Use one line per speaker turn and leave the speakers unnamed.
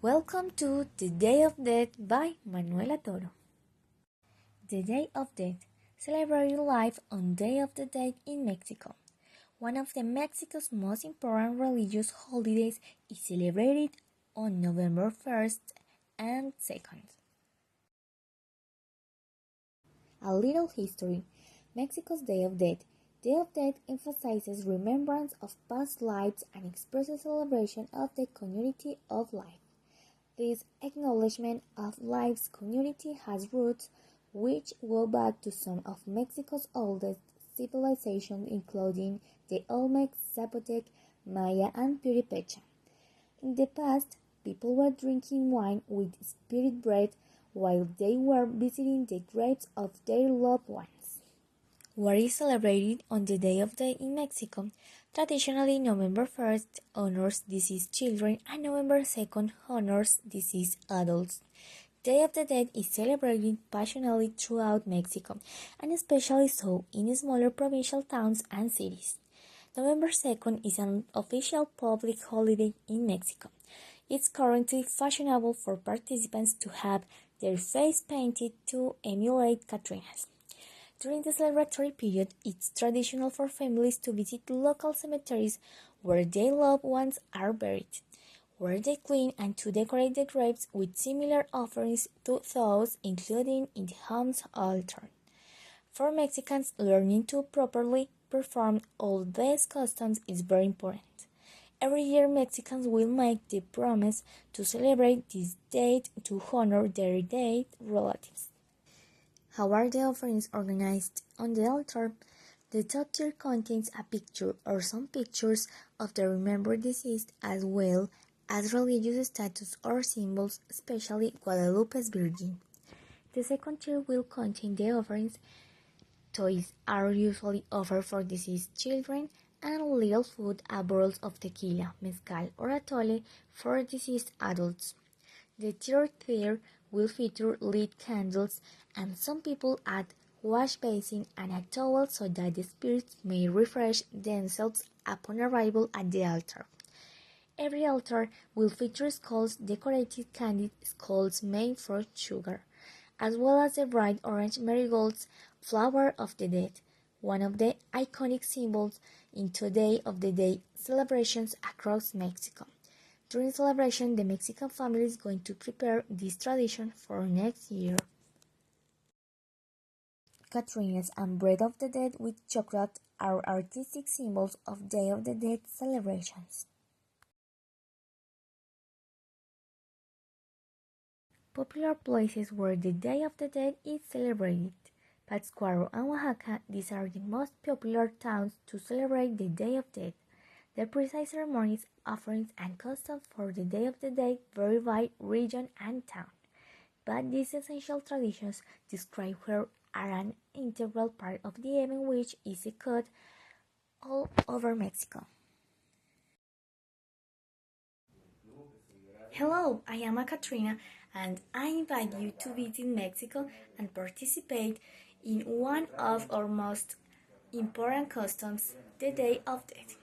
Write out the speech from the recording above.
Welcome to The Day of Death by Manuela Toro. The Day of Death, celebrating life on Day of the Dead in Mexico. One of the Mexico's most important religious holidays is celebrated on November 1st and 2nd. A little history. Mexico's Day of Death. Day of Death emphasizes remembrance of past lives and expresses celebration of the continuity of life. This acknowledgement of life's continuity has roots which go back to some of Mexico's oldest civilizations, including the Olmec, Zapotec, Maya, and Purépecha. In the past, people were drinking wine with spirit bread while they were visiting the graves of their loved ones. What is celebrated on the Day of Death in Mexico? Traditionally, November 1st honors deceased children and November 2nd honors deceased adults. Day of the Dead is celebrated passionately throughout Mexico, and especially so in smaller provincial towns and cities. November 2nd is an official public holiday in Mexico. It's currently fashionable for participants to have their face painted to emulate Catrinas. During the celebratory period, it's traditional for families to visit local cemeteries where their loved ones are buried, where they clean and to decorate the graves with similar offerings to those included in the home's altar. For Mexicans, learning to properly perform all these customs is very important. Every year, Mexicans will make the promise to celebrate this date to honor their dead relatives. How are the offerings organized on the altar? The top tier contains a picture or some pictures of the remembered deceased as well as religious statues or symbols, especially Guadalupe's Virgin. The second tier will contain the offerings. Toys are usually offered for deceased children, and little food, bottles of tequila, mezcal, or atole for deceased adults. The third tier will feature lit candles, and some people add wash basin and a towel so that the spirits may refresh themselves upon arrival at the altar. Every altar will feature skulls, decorated candied skulls made from sugar, as well as the bright orange marigolds, flower of the dead, one of the iconic symbols in Day of the Dead celebrations across Mexico. During celebration, the Mexican family is going to prepare this tradition for next year. Catrinas and bread of the dead with chocolate are artistic symbols of Day of the Dead celebrations. Popular places where the Day of the Dead is celebrated. Pátzcuaro and Oaxaca, these are the most popular towns to celebrate the Day of Dead. The precise ceremonies, offerings, and customs for the Day of the Dead vary by region and town, but these essential traditions described here are an integral part of the event which is echoed all over Mexico. Hello, I am Katrina, and I invite you to visit Mexico and participate in one of our most important customs, the Day of Death.